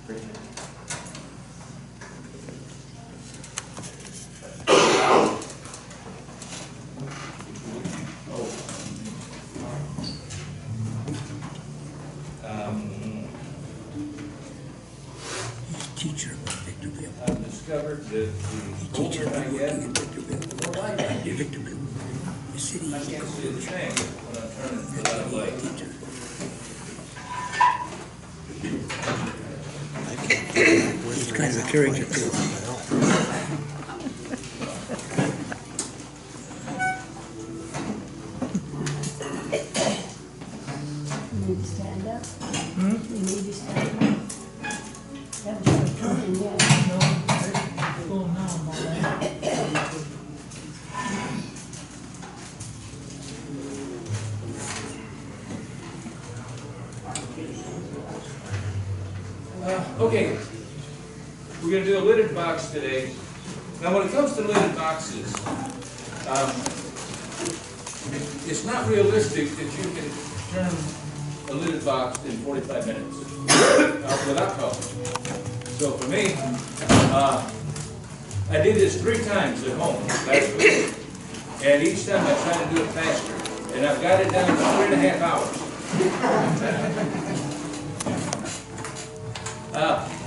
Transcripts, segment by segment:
Teacher of Victorville. I've discovered that the older I get, the more light I get. Victorville. The city I is can't called see a thing when I turn it without light. teacher. He's kind of a character too. You need to stand up? You need to stand up? Haven't started talking yet. Okay, we're going to do a lidded box today. Now, when it comes to lidded boxes, it's not realistic that you can turn a lidded box in 45 minutes without coffee. So for me, I did this 3 times at home last week, and each time I tried to do it faster, and I've got it down to 3.5 hours.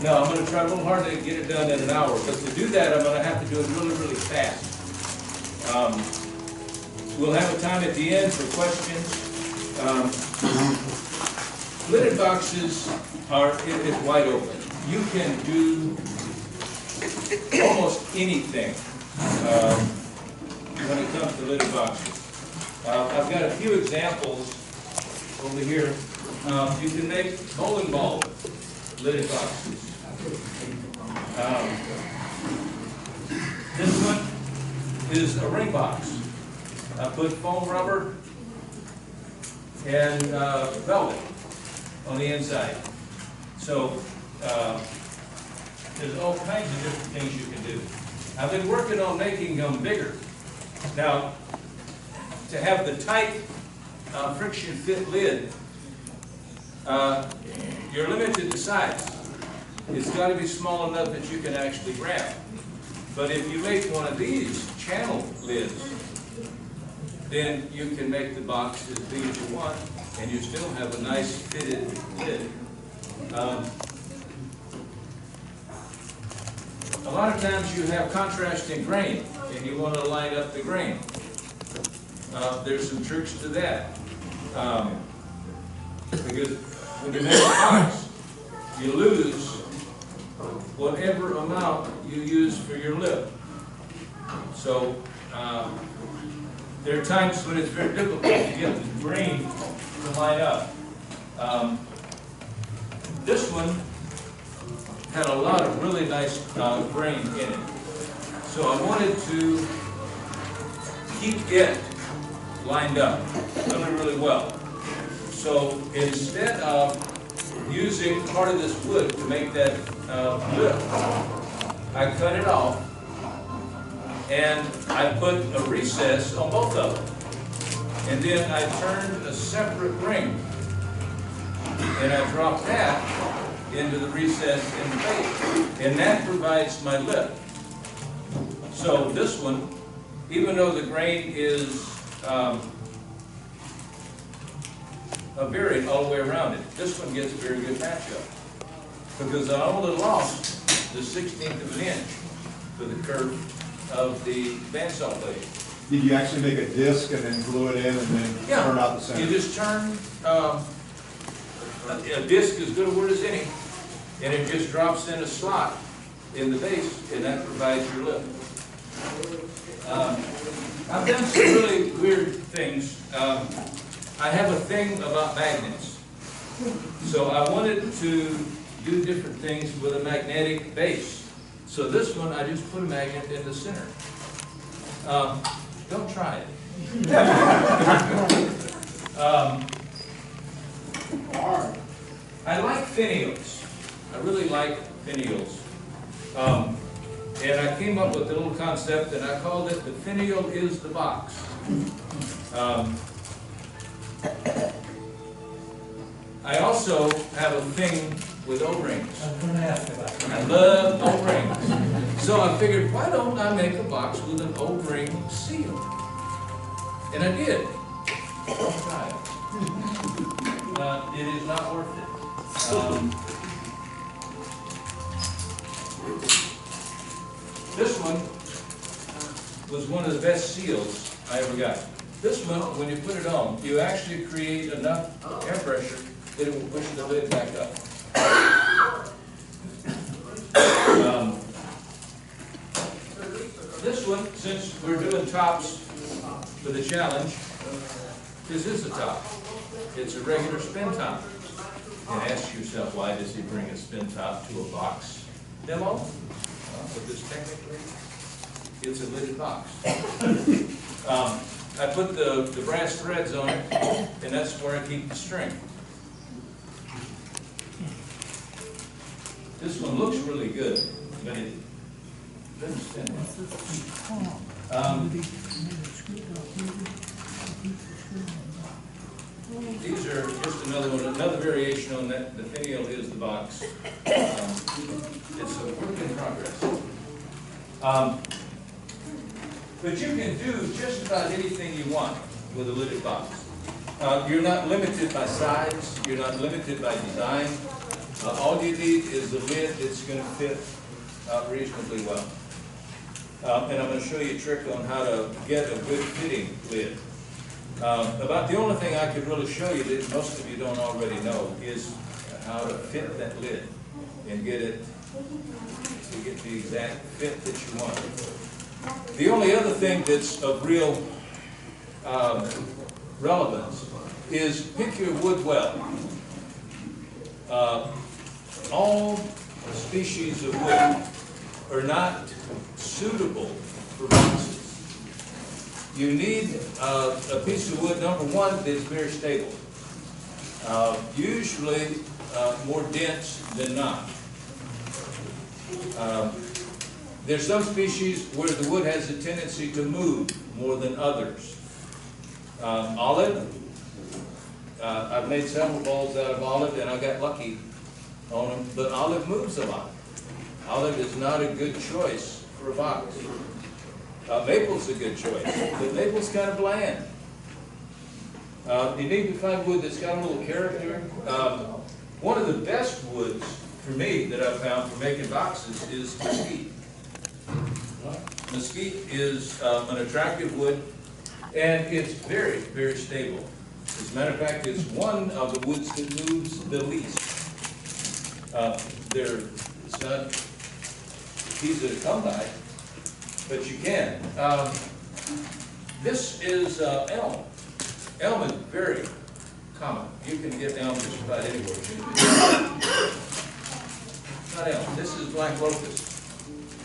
No, I'm going to try a little hard to get it done in an hour, but to do that, I'm going to have to do it really, really fast. We'll have a time at the end for questions. Lidded boxes it's wide open. You can do almost anything when it comes to lidded boxes. I've got a few examples over here. You can make bowling ball lidded boxes. This one is a ring box. I put foam rubber and velvet on the inside. So there's all kinds of different things you can do. I've been working on making them bigger. Now, to have the tight friction fit lid, you're limited to size. It's got to be small enough that you can actually grab. But if you make one of these channel lids, then you can make the box as big as you want, and you still have a nice fitted lid. A lot of times you have contrasting grain, and you want to line up the grain. There's some tricks to that. Because when you make a box, you lose whatever amount you use for your lip. So there are times when it's very difficult to get the grain to line up. This one had a lot of really nice grain in it. So I wanted to keep it lined up really, really well. So instead of using part of this wood to make that lip, I cut it off and I put a recess on both of them. And then I turned a separate ring and I dropped that into the recess in the base. And that provides my lip. So this one, even though the grain is buried all the way around it, this one gets a very good matchup. Because I only lost the 16th of an inch for the curve of the bandsaw blade. Did you actually make a disc and then glue it in and then turn out the center? You just turn, a disc is good a word as any, and it just drops in a slot in the base, and that provides your lip. I've done some really weird things. I have a thing about magnets. So I wanted to do different things with a magnetic base. So this one, I just put a magnet in the center. Don't try it. I like finials. I really like finials. And I came up with a little concept, and I called it the finial is the box. I also have a thing with O-rings. I was gonna ask about that. I love O-rings. So I figured, why don't I make a box with an O-ring seal? And I did. Don't try it. It is not worth it. This one was one of the best seals I ever got. This one, when you put it on, you actually create enough air pressure that it will push the lid back up. This one, since we're doing tops for the challenge, this is a top. It's a regular spin top. And ask yourself, why does he bring a spin top to a box demo? Because technically, it's a lidded box. I put the brass threads on it, and that's where I keep the string. This one looks really good, but it doesn't spin well. These are just another one, another variation on that. The finial is the box. It's a work in progress. But you can do just about anything you want with a lidded box. You're not limited by size. You're not limited by design. All you need is a lid that's going to fit reasonably well. And I'm going to show you a trick on how to get a good fitting lid. About the only thing I could really show you that most of you don't already know is how to fit that lid and get it to get the exact fit that you want. The only other thing that's of real relevance is pick your wood well. All species of wood are not suitable for boxes. You need a piece of wood, number one, that's very stable. Usually more dense than not. There's some species where the wood has a tendency to move more than others. Olive, I've made several balls out of olive, and I got lucky on them, but olive moves a lot. Olive is not a good choice for a box. Maple's a good choice, but maple's kind of bland. You need to find wood that's got a little character. One of the best woods for me that I've found for making boxes is mesquite. Mesquite is an attractive wood, and it's very, very stable. As a matter of fact, it's one of the woods that moves the least. It's not easy to come by, but you can. This is elm. Elm is very common. You can get elm just about anywhere. Not elm. This is black locust.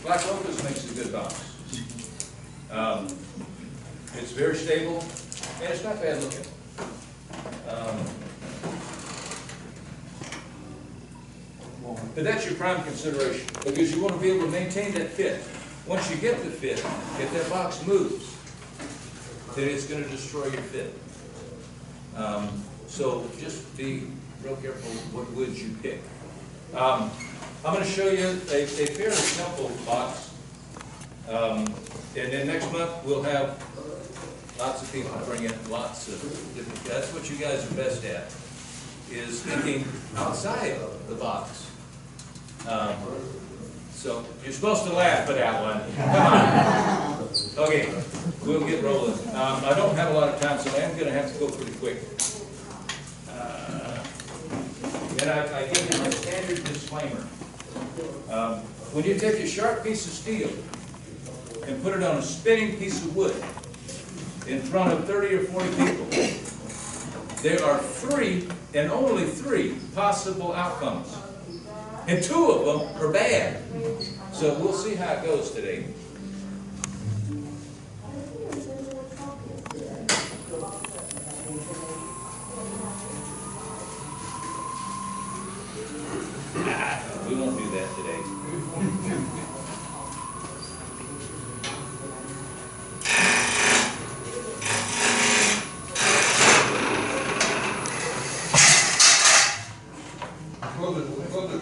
Black locust makes a good box. It's very stable, and it's not bad looking. But that's your prime consideration, because you want to be able to maintain that fit. Once you get the fit, if that box moves, then it's going to destroy your fit. So just be real careful what woods you pick. I'm going to show you a fairly simple box. And then next month we'll have lots of people bring in lots of different, that's what you guys are best at, is thinking outside the box. So you're supposed to laugh at that one. Come on. Okay, we'll get rolling. I don't have a lot of time, so I am going to have to go pretty quick. And I give you my standard disclaimer. When you take a sharp piece of steel and put it on a spinning piece of wood in front of 30 or 40 people, there are 3 and only 3 possible outcomes. And 2 of them are bad. So we'll see how it goes today. We won't do that today. Well, the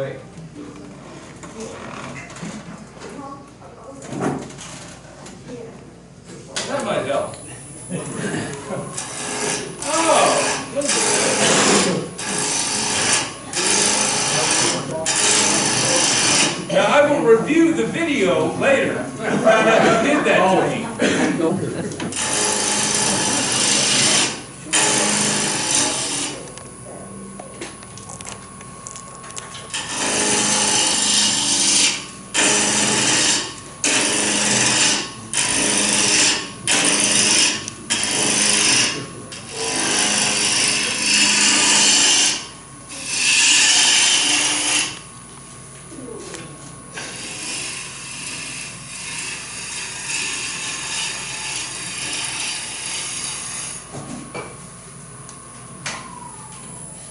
way. That might help. Oh, look at that. Now, I will review the video later to find out who did that to me.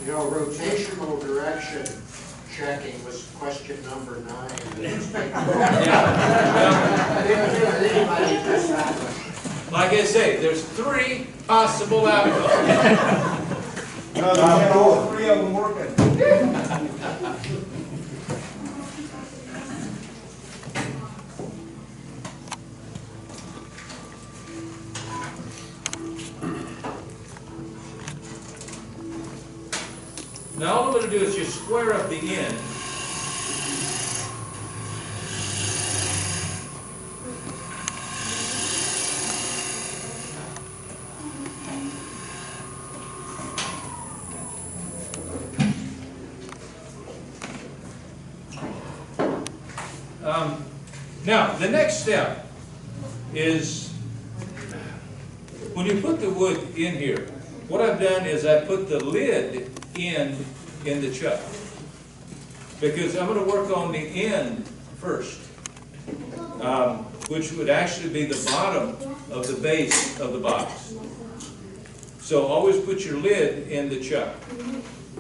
You know, rotational direction checking was question number 9. Like I say, there's 3 possible outcomes. No, they had all 3 of them working. Now all I'm going to do is just square up the end. Now, the next step is when you put the wood in here, what I've done is I put the lid in the chuck, because I'm going to work on the end first, which would actually be the bottom of the base of the box. So always put your lid in the chuck,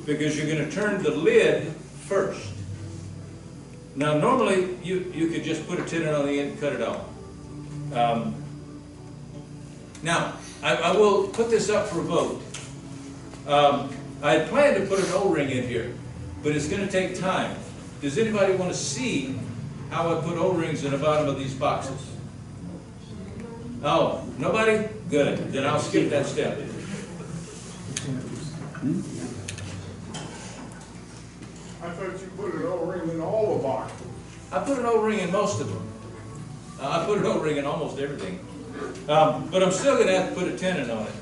because you're going to turn the lid first. Now normally you could just put a tenon on the end and cut it off. Now I will put this up for a vote. I had planned to put an O-ring in here, but it's going to take time. Does anybody want to see how I put O-rings in the bottom of these boxes? Oh, nobody? Good. Then I'll skip that step. I thought you put an O-ring in all the boxes. I put an O-ring in most of them. I put an O-ring in almost everything. But I'm still going to have to put a tenon on it.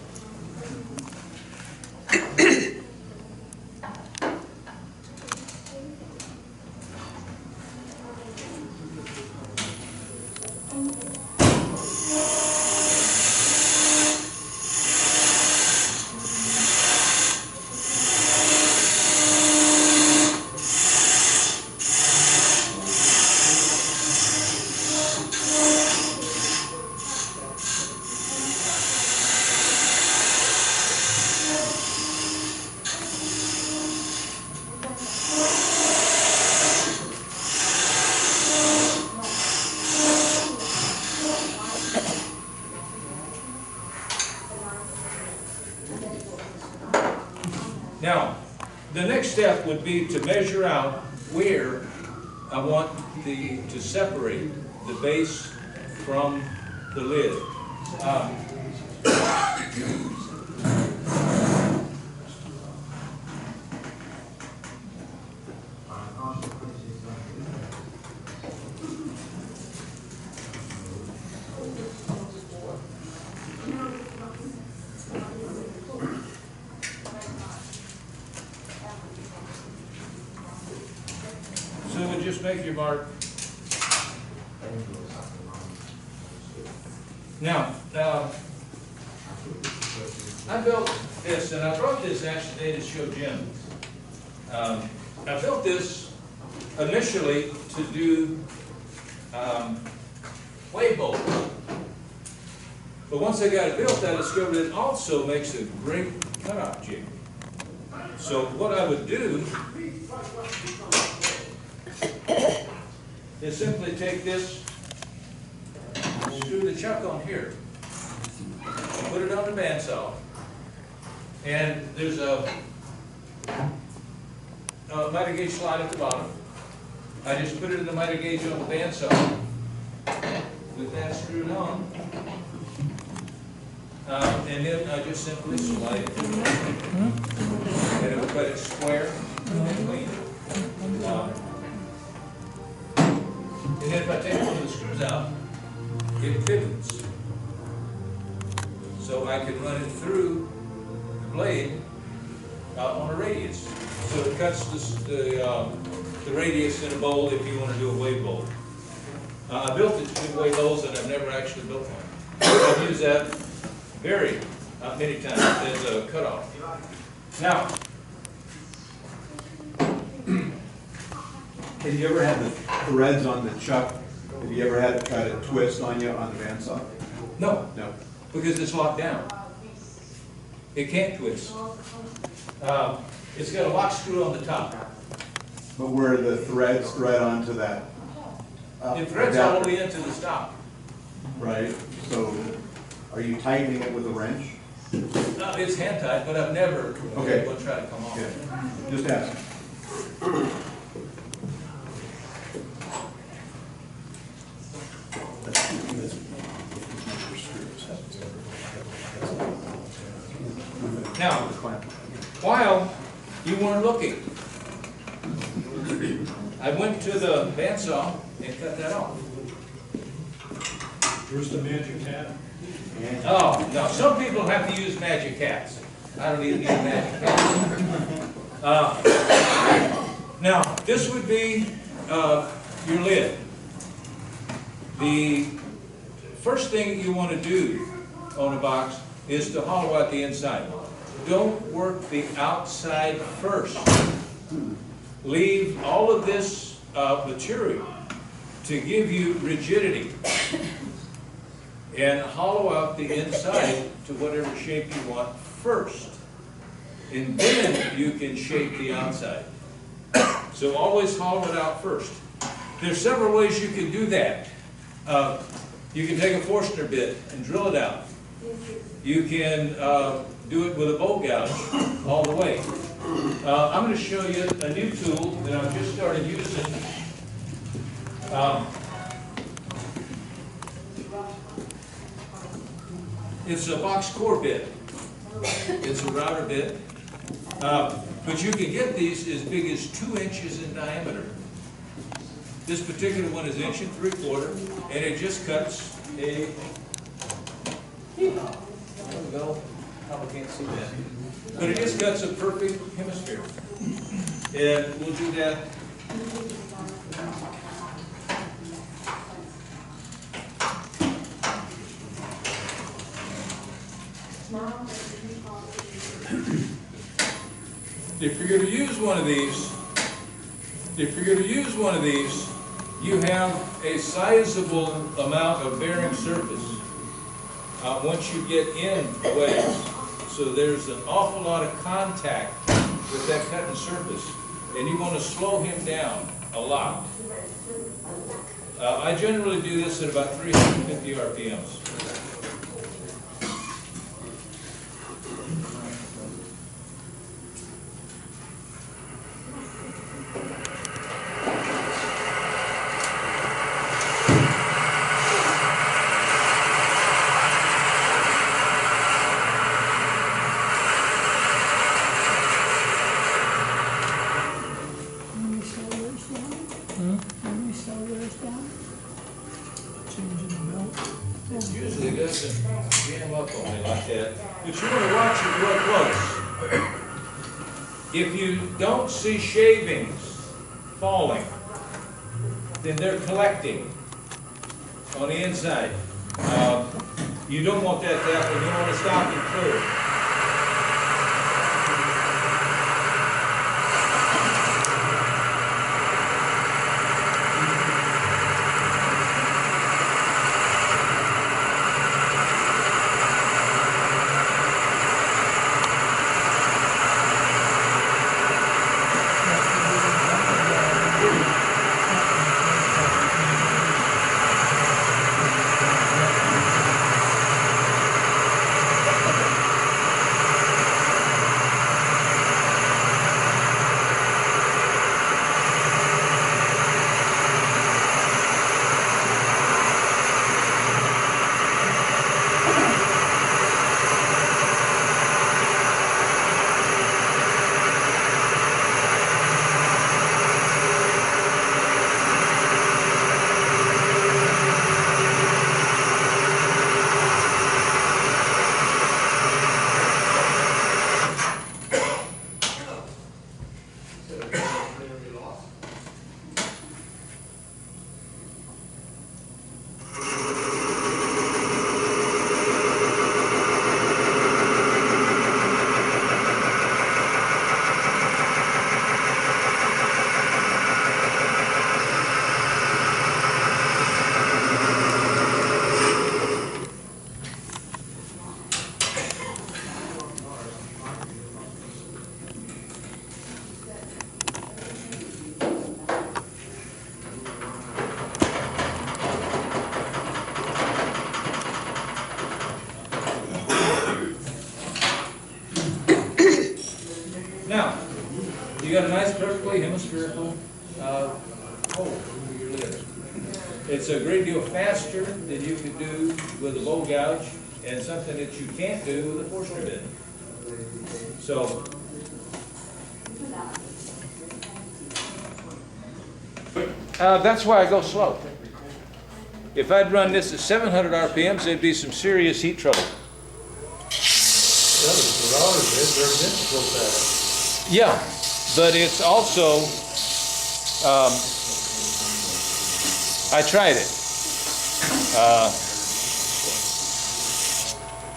Now, the next step would be to measure out where I want to separate the base from the lid. So we'll just make your mark. Now, I built this, and I brought this actually to show Jim. I built this initially to do clay bowls. But once I got it built, I discovered it also makes a great cutoff jig. So what I would do is simply take this, screw the chuck on here, put it on the bandsaw, and there's a miter gauge slide at the bottom. I just put it in the miter gauge on the bandsaw with that screwed on. And then I just simply slide it through. And it will cut it square and clean. And then if I take one of the screws out, it pivots. So I can run it through the blade on a radius. So it cuts the radius in a bowl if you want to do a wave bowl. I built it to do wave bowls, and I've never actually built one. I've used that very many times as a cutoff. Now, Have you ever had the threads on the chuck? Have you ever had it try to twist on you on the bandsaw? no, No. because it's locked down. It can't twist. It's got a lock screw on the top. But where the threads thread onto that? It threads all the adapter, way into the stop. Right, so are you tightening it with a wrench? It's hand tight, but I've never Okay. will try to come off. Yeah, just asking. Now, while you weren't looking, I went to the bandsaw and cut that off. Where's the magic hat? Oh, no, some people have to use magic hats. I don't even need a magic hat. Now, this would be your lid. The first thing you want to do on a box is to hollow out the inside. Don't work the outside first. Leave all of this material to give you rigidity, and hollow out the inside to whatever shape you want first. And then you can shape the outside. So always hollow it out first. There's several ways you can do that. You can take a Forstner bit and drill it out. You can do it with a bolt gouge all the way. I'm going to show you a new tool that I've just started using. It's a box core bit. It's a router bit. But you can get these as big as 2 inches in diameter. This particular one is 1 3/4, and it just cuts a... There we go. Probably can't see that. But it just cuts a perfect hemisphere. And we'll do that. If you're going to use one of these, you have a sizable amount of bearing surface once you get in waves. So there's an awful lot of contact with that cutting surface, and you want to slow him down a lot. I generally do this at about 350 RPMs. When you slow yours down? When you slow yours down? It usually doesn't jam up on me like that, but you want to watch it real close. If you don't see shavings falling, then they're collecting on the inside. You don't want that to happen. You want to stop and clear it. got a nice perfectly hemispherical hole for your lid. It's a great deal faster than you could do with a bowl gouge, and something that you can't do with a Forstner bit. So, that's why I go slow. If I'd run this at 700 RPMs, there'd be some serious heat trouble. Yeah, but it's also, I tried it.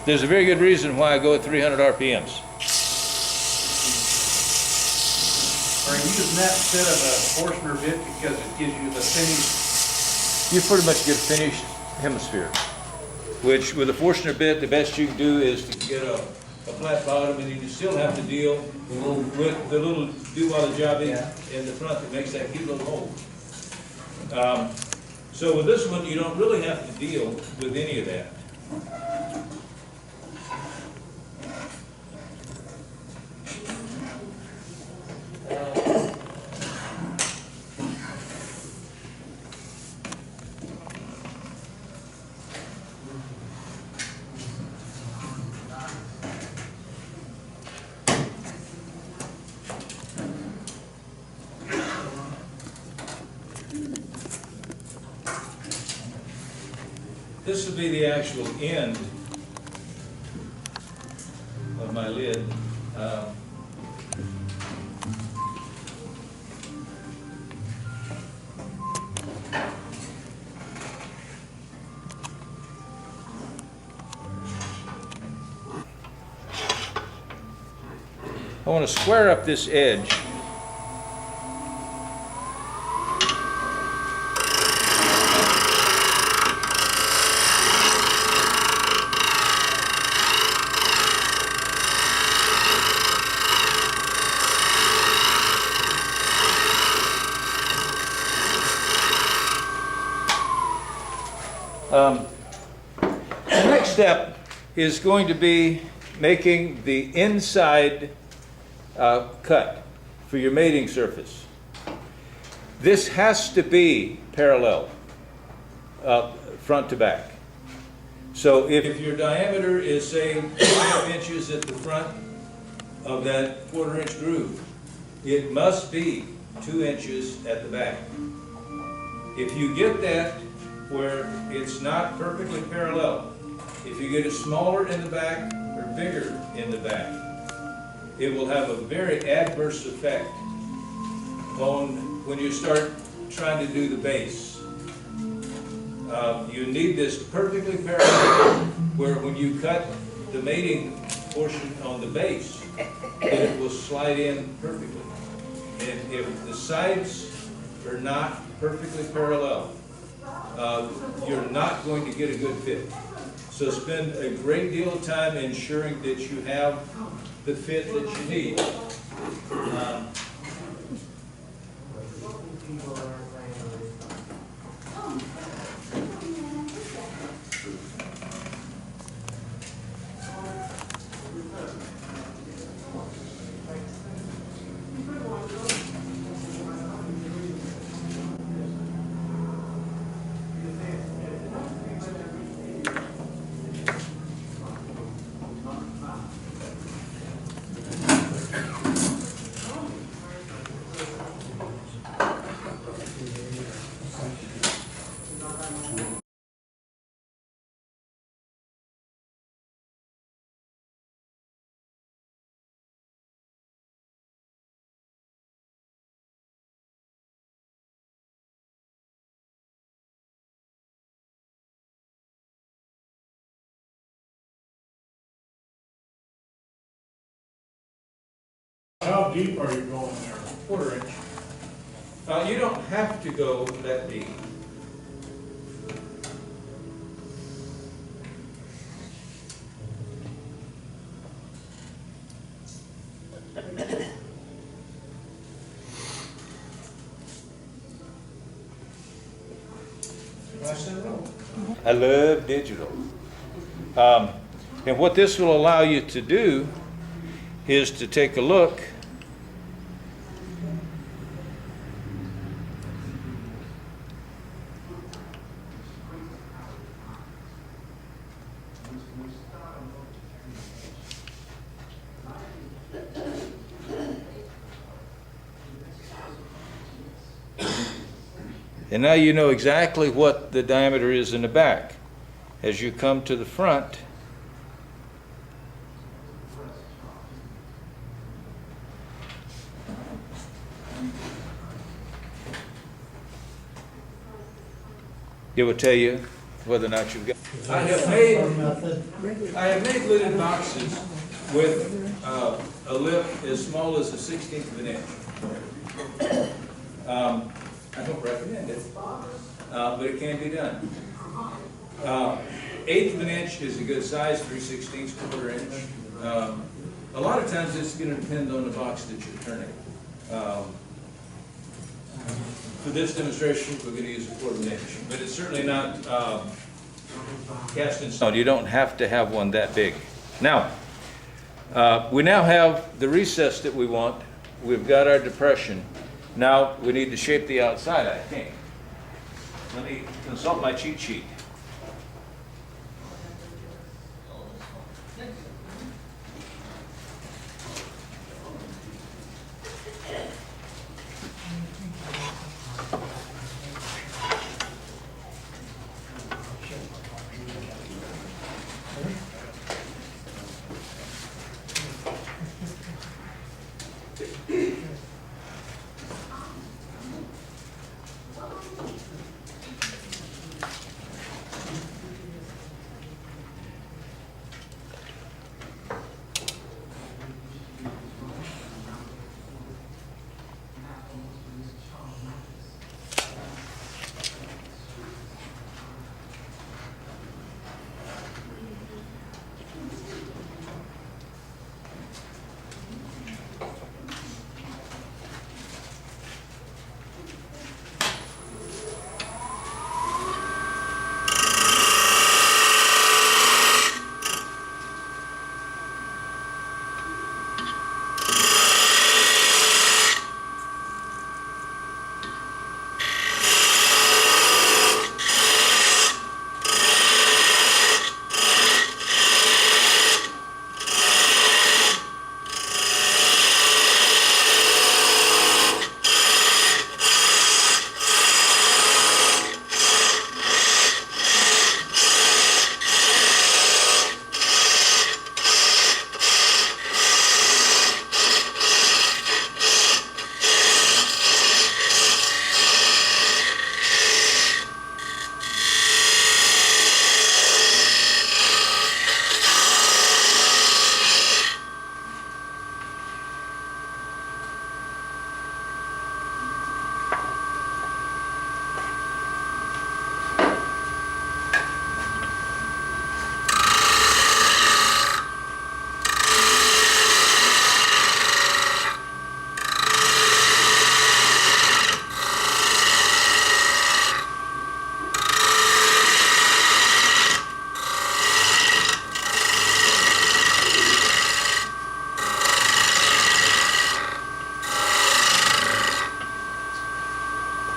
There's a very good reason why I go at 300 RPMs. Are you using that instead of a Forstner bit because it gives you the finished? You pretty much get a finished hemisphere, which with a Forstner bit, the best you can do is to get a flat bottom, and you still have to deal with the little do-while-the-job in the front that makes that cute little hole. So with this one, you don't really have to deal with any of that. This will be the actual end of my lid. I want to square up this edge. The next step is going to be making the inside cut for your mating surface. This has to be parallel, front to back. So if your diameter is, say, 2.5 inches at the front of that 1/4 inch groove, it must be 2 inches at the back. If you get that where it's not perfectly parallel, if you get it smaller in the back or bigger in the back, it will have a very adverse effect on when you start trying to do the base. You need this perfectly parallel, where when you cut the mating portion on the base, it will slide in perfectly. And if the sides are not perfectly parallel, you're not going to get a good fit. So spend a great deal of time ensuring that you have the fit that you need. How deep are you going there? 1/4 inch. You don't have to go that deep. I love digital. And what this will allow you to do is to take a look And now you know exactly what the diameter is in the back. As you come to the front, it will tell you whether or not you've got. I have made lidded boxes with a lip as small as a 1/16 of an inch. I don't recommend it, but it can be done. 1/8 of an inch is a good size, 3/16, 1/4 inch. A lot of times it's going to depend on the box that you're turning. For this demonstration, we're going to use a 1/4 inch, but it's certainly not cast in stone. You don't have to have one that big. Now, we now have the recess that we want. We've got our depression. Now we need to shape the outside, I think. Let me consult my cheat sheet.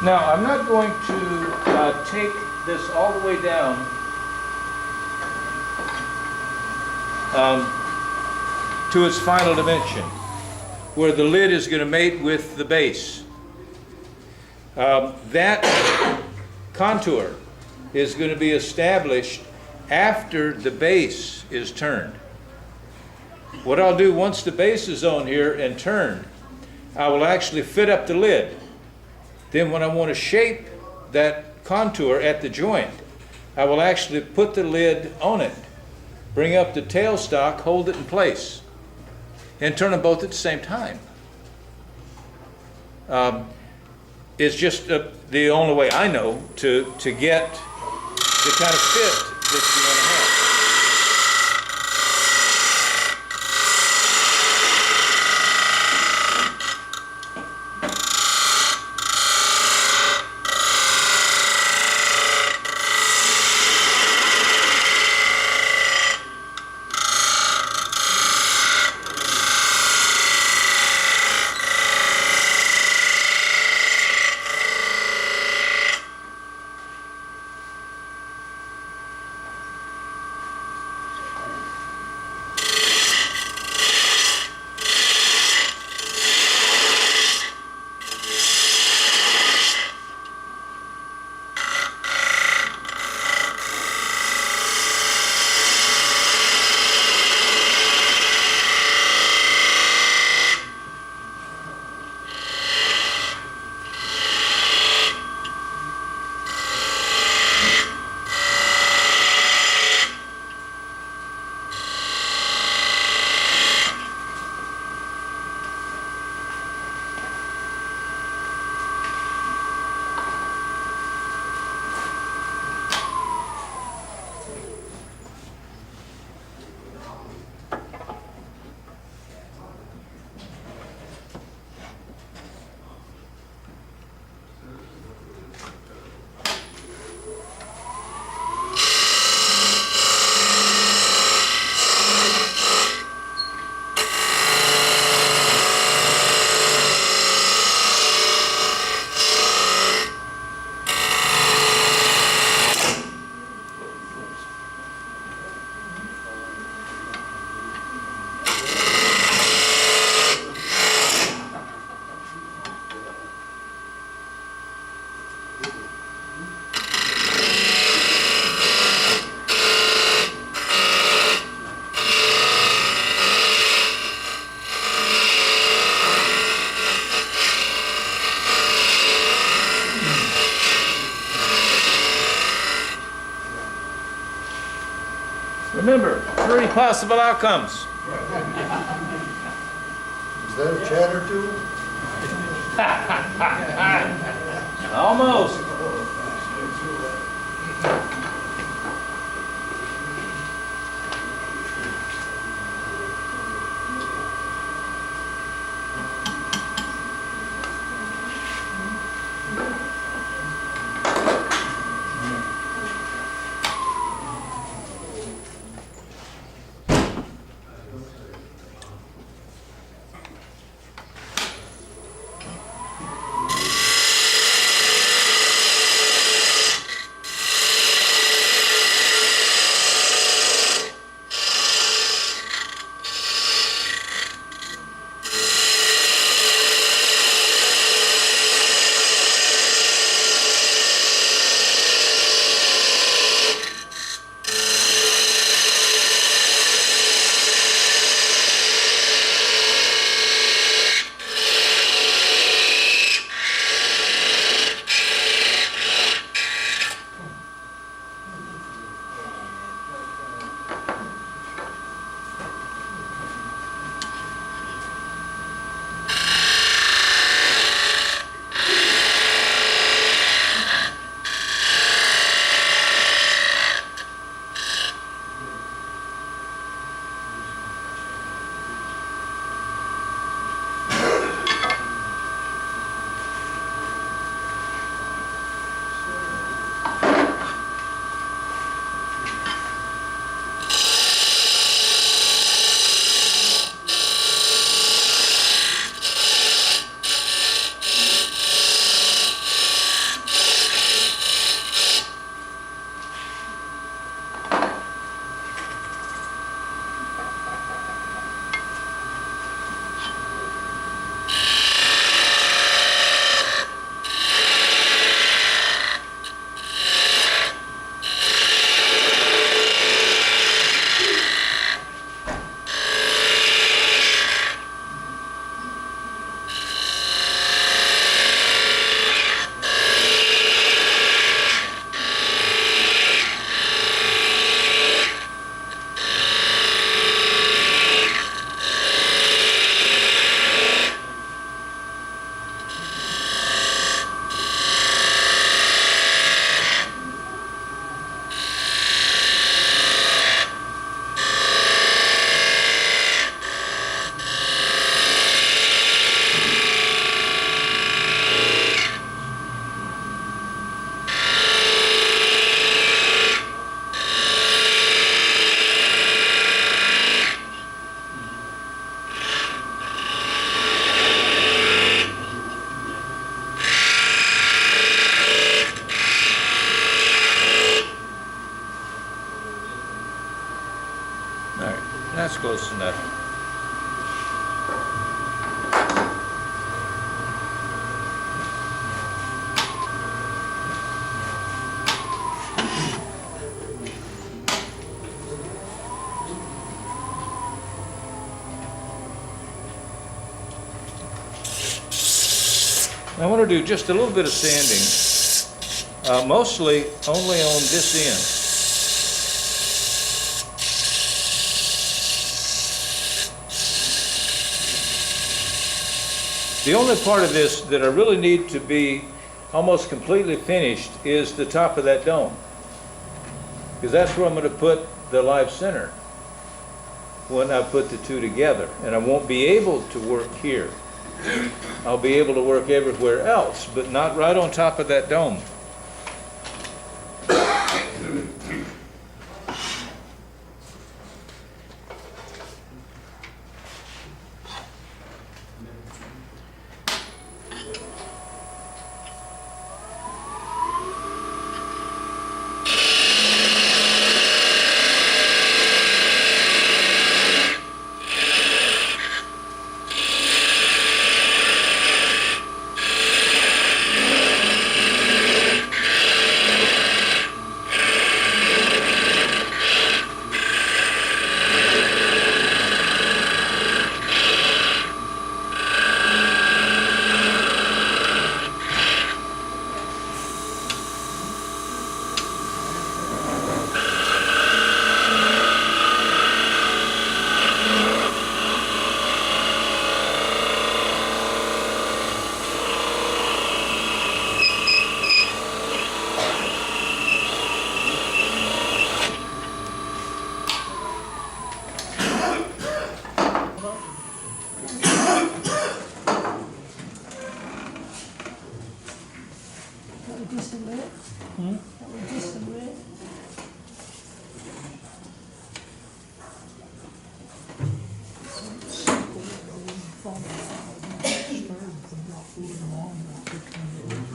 Now, I'm not going to take this all the way down to its final dimension, where the lid is going to mate with the base. That contour is going to be established after the base is turned. What I'll do once the base is on here and turned, I will actually fit up the lid. Then when I want to shape that contour at the joint, I will actually put the lid on it, bring up the tailstock, hold it in place, and turn them both at the same time. It's just the only way I know to get the kind of fit that you want to have. Remember, 3 possible outcomes. Is that a chatter tool? Almost. That's close enough. I want to do just a little bit of sanding, mostly only on this end. The only part of this that I really need to be almost completely finished is the top of that dome, because that's where I'm going to put the live center when I put the two together, and I won't be able to work here. I'll be able to work everywhere else, but not right on top of that dome. That was just the red.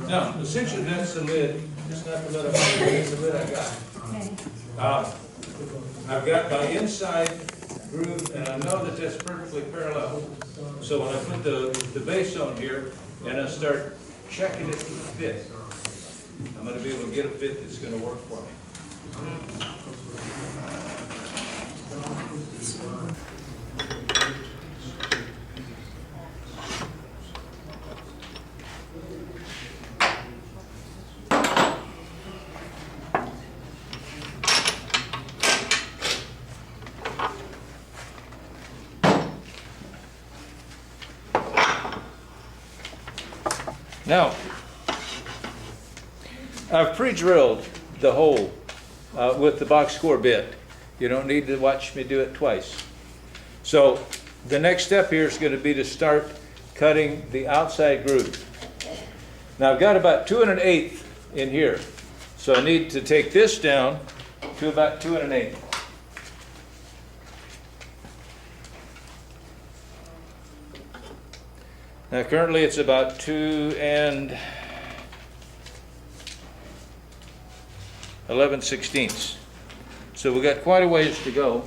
Now, essentially, that's the lid. It's not the lid I made, it's the lid I got. Okay. I've got my inside groove, and I know that that's perfectly parallel. So when I put the base on here, and I start checking it to fit, I'm gonna be able to get a fit that's gonna work for me. Now, I've pre-drilled the hole with the box core bit. You don't need to watch me do it twice. So the next step here is going to be to start cutting the outside groove. Now I've got about 2 1/8 in here. So I need to take this down to about 2 1/8. Now currently it's about 2 11/16. So we've got quite a ways to go.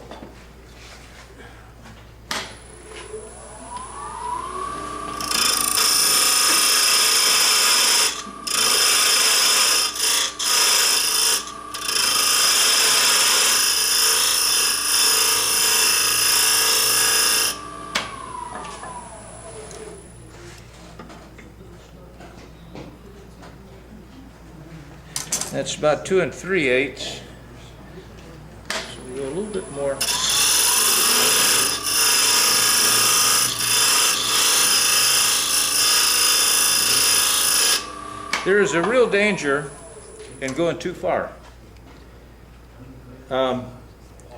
That's about 2 3/8. So we go a little bit more. There is a real danger in going too far.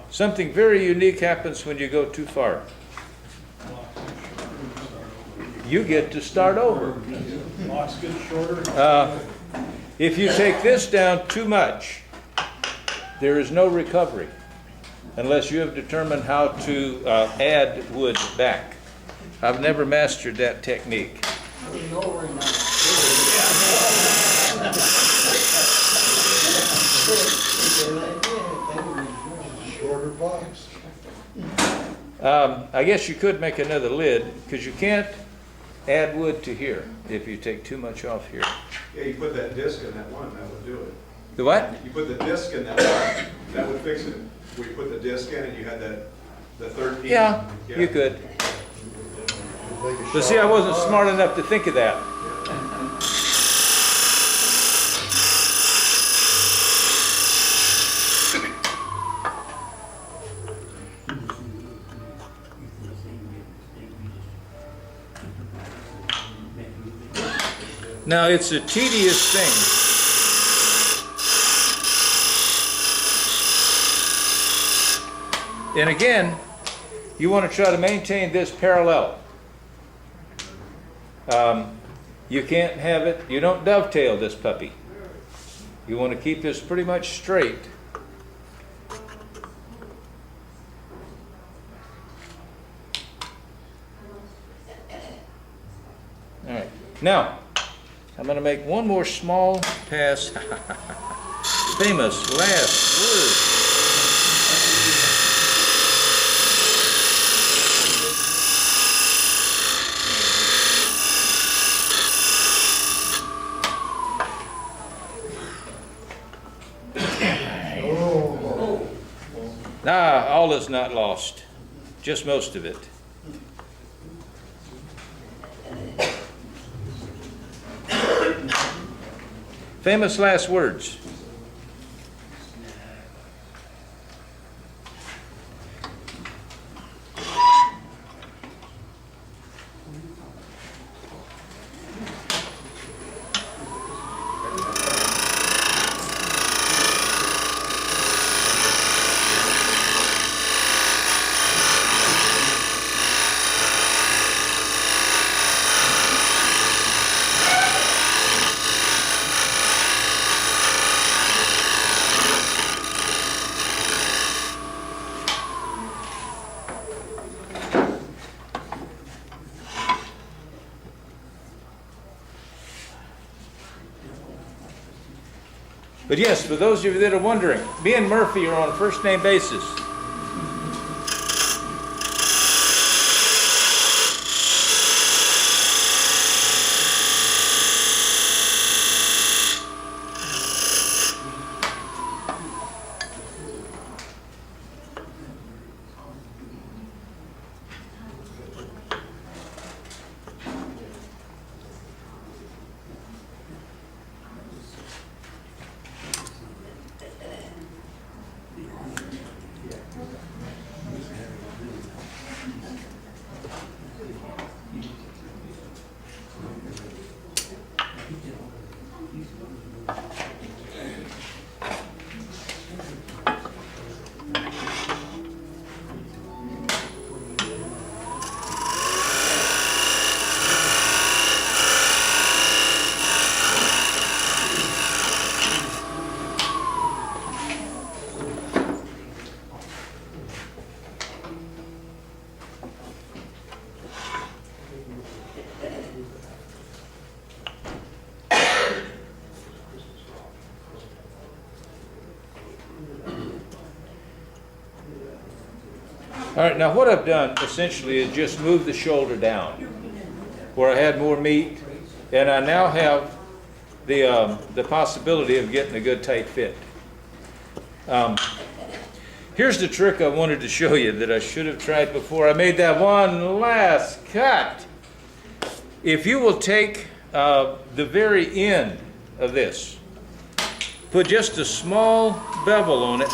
Something very unique happens when you go too far. You get to start over. Box gets shorter. If you take this down too much, there is no recovery unless you have determined how to add wood back. I've never mastered that technique. Shorter box. I guess you could make another lid because you can't add wood to here if you take too much off here. Yeah, you put that disc in that one, that would do it. The what? You put the disc in that one, that would fix it. Where you put the disc in and you had the 13. Yeah, you could. But see, I wasn't smart enough to think of that. Now, it's a tedious thing. And again, you want to try to maintain this parallel. You can't have it, you don't dovetail this puppy. You want to keep this pretty much straight. All right, now, I'm going to make one more small pass. Famous last word. All is not lost, just most of it. Famous last words. But yes, for those of you that are wondering, me and Murphy are on a first name basis. All right, now what I've done essentially is just move the shoulder down where I had more meat, and I now have the possibility of getting a good tight fit. Here's the trick I wanted to show you that I should have tried before I made that one last cut. If you will take the very end of this, put just a small bevel on it,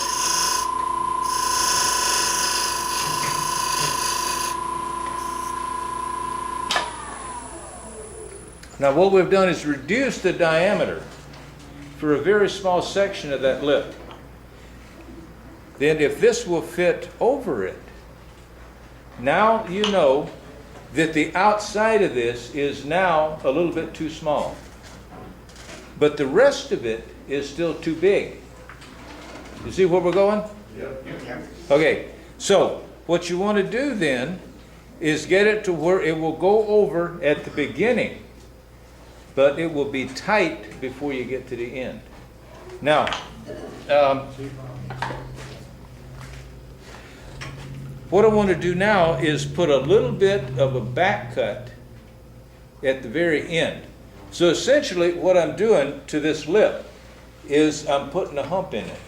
now what we've done is reduce the diameter for a very small section of that lip. Then if this will fit over it, now you know that the outside of this is now a little bit too small. But the rest of it is still too big. You see where we're going? Yep. Okay, so what you want to do then is get it to where it will go over at the beginning, but it will be tight before you get to the end. Now, what I want to do now is put a little bit of a back cut at the very end. So essentially what I'm doing to this lip is I'm putting a hump in it.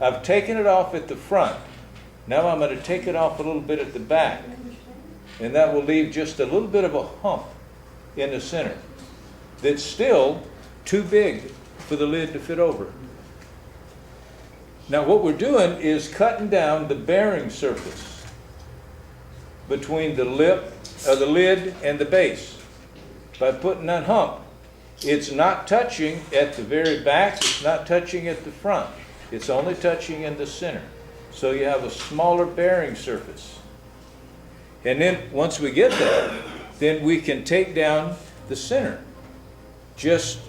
I've taken it off at the front. Now I'm going to take it off a little bit at the back. And that will leave just a little bit of a hump in the center that's still too big for the lid to fit over. Now what we're doing is cutting down the bearing surface between the lip, the lid and the base. By putting that hump, it's not touching at the very back, it's not touching at the front. It's only touching in the center. So you have a smaller bearing surface. And then once we get that, then we can take down the center, just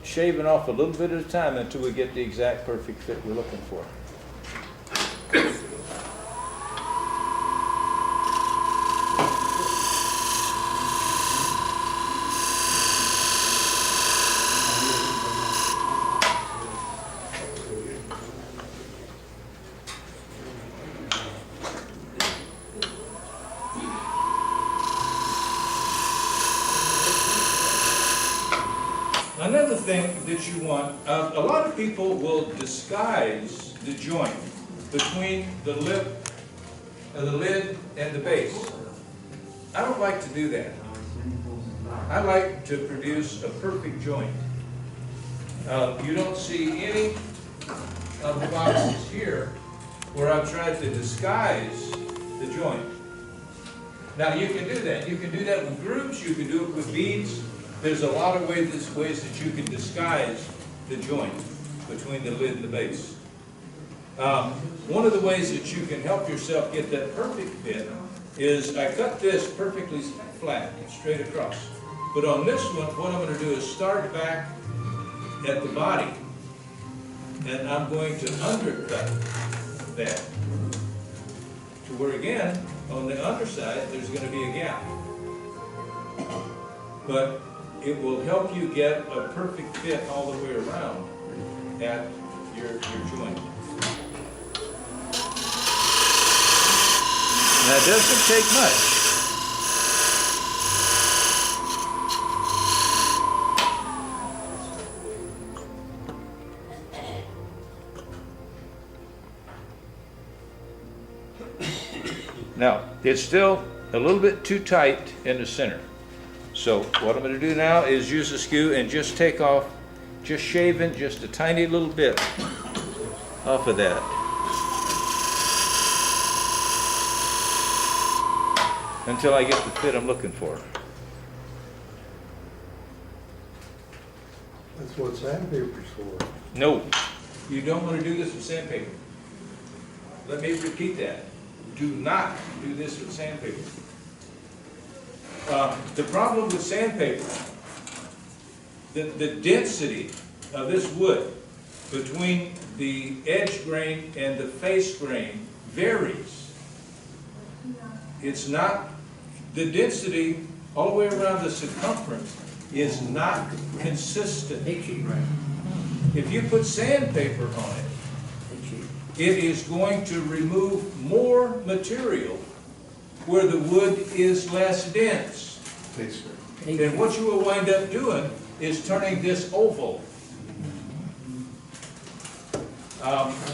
shaving off a little bit at a time until we get the exact perfect fit we're looking for. Another thing that you want, a lot of people will disguise the joint between the lip, the lid and the base. I don't like to do that. I like to produce a perfect joint. You don't see any of the boxes here where I've tried to disguise the joint. Now you can do that. You can do that with grooves, you can do it with beads. There's a lot of ways that you can disguise the joint between the lid and the base. One of the ways that you can help yourself get that perfect fit is I cut this perfectly flat, straight across. But on this one, what I'm going to do is start back at the body, and I'm going to undercut that to where, again, on the underside, there's going to be a gap. But it will help you get a perfect fit all the way around. at your joint. That doesn't take much. Now, it's still a little bit too tight in the center. So what I'm going to do now is use the skew and just take off, just shaving just a tiny little bit off of that. Until I get the fit I'm looking for. That's what sandpaper's for. No, you don't want to do this with sandpaper. Let me repeat that. Do not do this with sandpaper. The problem with sandpaper, the density of this wood between the edge grain and the face grain varies. It's not, the density all the way around the circumference is not consistent. If you put sandpaper on it, it is going to remove more material where the wood is less dense. And what you will wind up doing is turning this oval.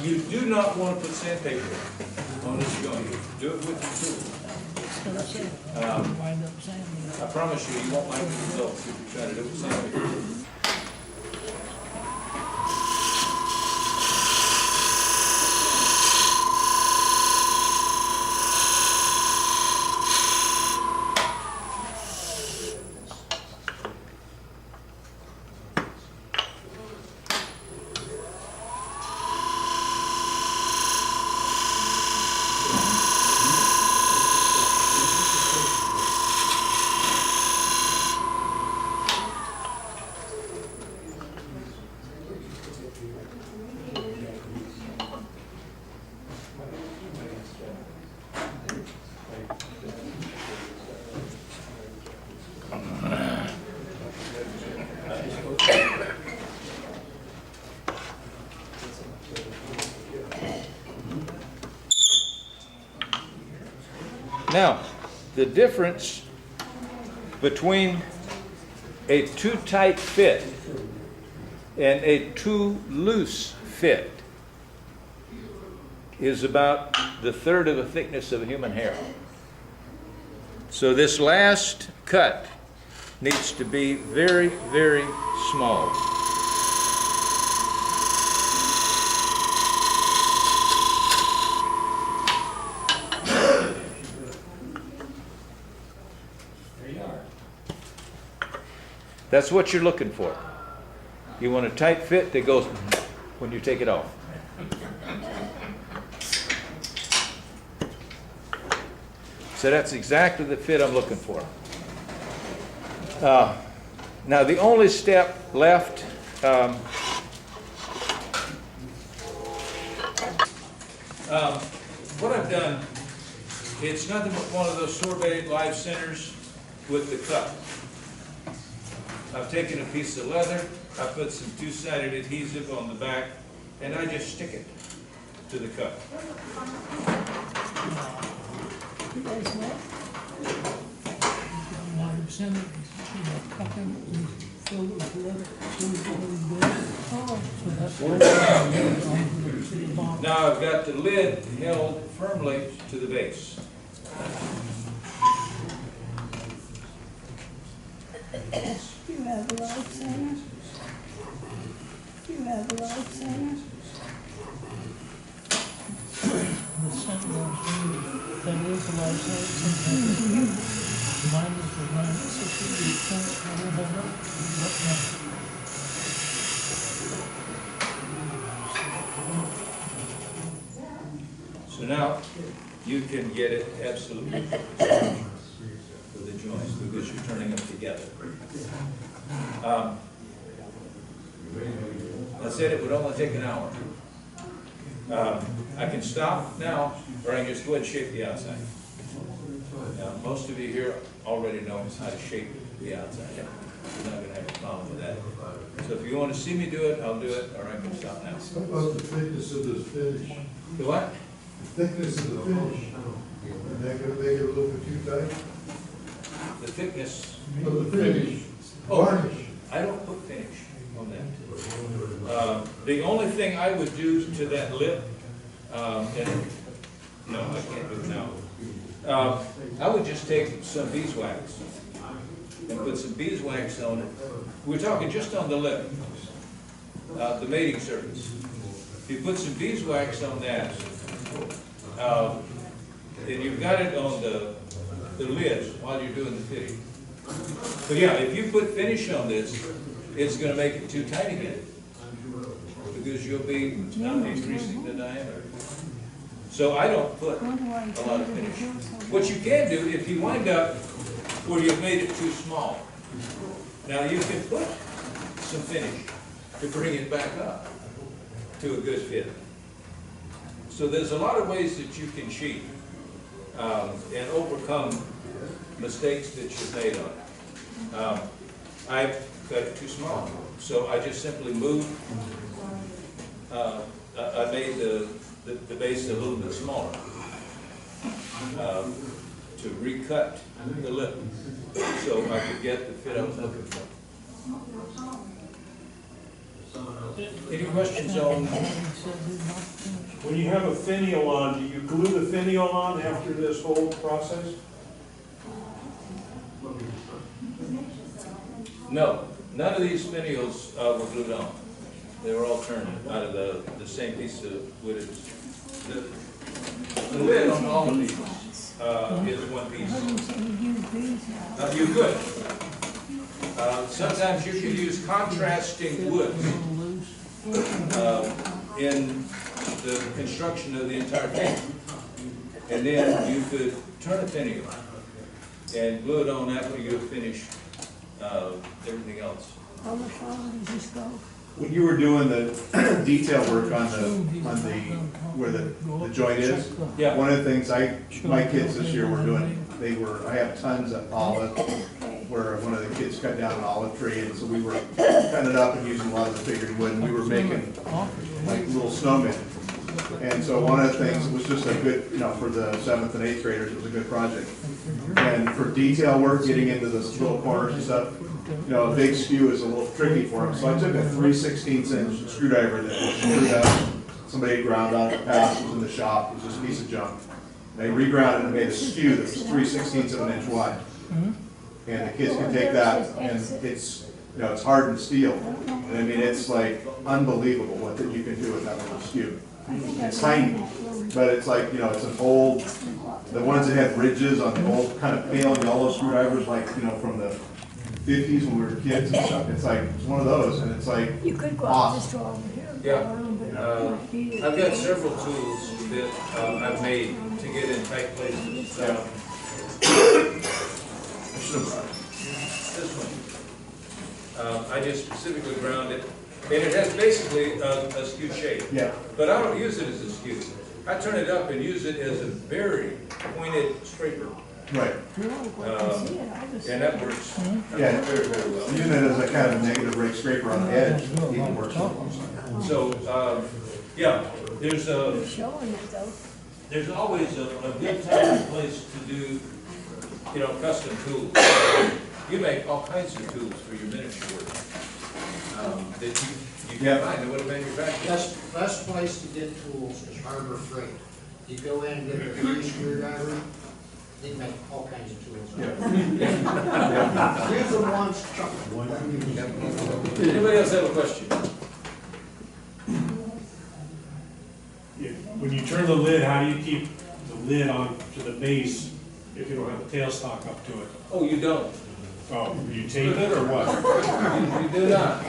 You do not want to put sandpaper on this joint. Do it with your tool. I promise you, you won't like the results if you try to do it with sandpaper. Now, the difference between a too tight fit and a too loose fit is about the third of the thickness of a human hair. So this last cut needs to be very, very small. That's what you're looking for. You want a tight fit that goes when you take it off. So that's exactly the fit I'm looking for. Now the only step left, What I've done, it's nothing but one of those sorbet live centers with the cup. I've taken a piece of leather, I put some two-sided adhesive on the back, and I just stick it to the cup. You guys what? Now I've got the lid held firmly to the base. You have a light center? You have a light center? The center that is a light center. Mine is the 960 So now you can get it absolutely for the joints because you're turning them together. I said it would only take an hour. I can stop now, or I can just go ahead and shape the outside. Now, most of you here already know how to shape the outside. You're not gonna have a problem with that. So if you wanna see me do it, I'll do it, or I can stop now. How about the thickness of this finish? The what? The thickness of the finish. And that could make it a little bit too tight. The thickness, Of the finish. Oh. Varnish. I don't put finish on that. The only thing I would do to that lip, and, no, I can't do it now. I would just take some beeswax and put some beeswax on it. We're talking just on the lip, the mating surface. If you put some beeswax on that, then you've got it on the lid while you're doing the fitting. But yeah, if you put finish on this, it's gonna make it too tight again, because you'll be increasing the diameter. So I don't put a lot of finish. What you can do, if you wind up where you've made it too small, now you can put some finish to bring it back up to a good fit. So there's a lot of ways that you can cheat and overcome mistakes that you've made on it. I cut it too small, so I just simply moved, I made the base a little bit smaller to recut the lip so I could get the fit I was looking for. Any questions on? When you have a finial on, do you glue the finial on after this whole process? No, none of these finials were glued on. They were all turned out of the same piece of wood. The lid on all of these is one piece. You could. Sometimes you could use contrasting woods in the construction of the entire thing. And then you could turn a finial and glue it on after you have finished everything else. How much longer does this go? When you were doing the detail work on where the joint is, Yeah. one of the things my kids this year were doing, I have tons of olive, where one of the kids cut down an olive tree, and so we were cutting it up and using a lot of the figured wood, and we were making like little snowmen. And so one of the things, it was just a good, for the 7th and 8th graders, it was a good project. And for detail work, getting into the little corners and stuff, a big skew is a little tricky for them. So I took a 3/16 inch screwdriver that was screwed up. Somebody ground out the past, was in the shop, it was just a piece of junk. They reground it and made a skew that was 3/16 of an inch wide. And the kids can take that, and it's, it's hardened steel. And I mean, it's like unbelievable what that you can do with that little skew. It's tiny, but it's like, it's an old, the ones that had ridges on the old kind of pale yellow screwdrivers, like, from the 50s when we were kids and stuff. It's like, it's one of those, and it's like You could go out this door over here. Yeah. I've got several tools that I've made to get in tight places. I should have brought it. This one. I just specifically ground it, and it has basically a skew shape. Yeah. But I don't use it as a skew. I turn it up and use it as a very pointed scraper. Right. And that works Yeah. very, very well. Using it as a kind of negative rake scraper on the edge even works. So, yeah, there's Showing it though. there's always a good time and place to do, custom tools. You make all kinds of tools for your miniature work that you can't find in what a manufacturer. Best place to get tools is Harbor Freight. You go in and get a 3 screwdriver, they make all kinds of tools. Use them once, chuck them. Anybody else have a question? When you turn the lid, how do you keep the lid on to the base if you don't have a tailstock up to it? Oh, you don't. Oh, you tape it or what? You do not.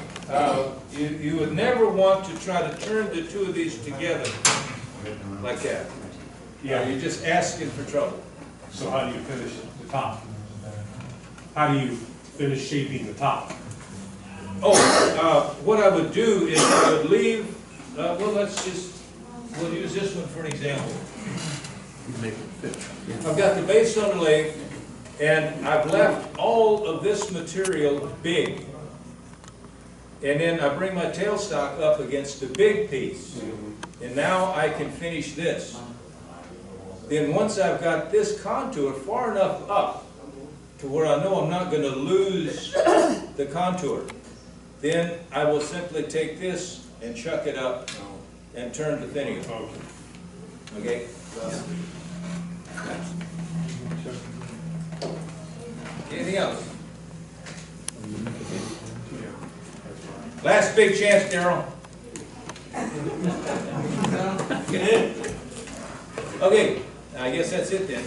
You would never want to try to turn the two of these together like that. Yeah. You're just asking for trouble. So how do you finish the top? How do you finish shaping the top? Oh, what I would do is I would leave, we'll use this one for an example. I've got the base on the lathe, And I've left all of this material big. And then I bring my tailstock up against the big piece. And now I can finish this. Then once I've got this contour far enough up to where I know I'm not going to lose the contour, then I will simply take this and chuck it up and turn the finial. Okay? Anything else? Last big chance, Darryl. Okay, I guess that's it then.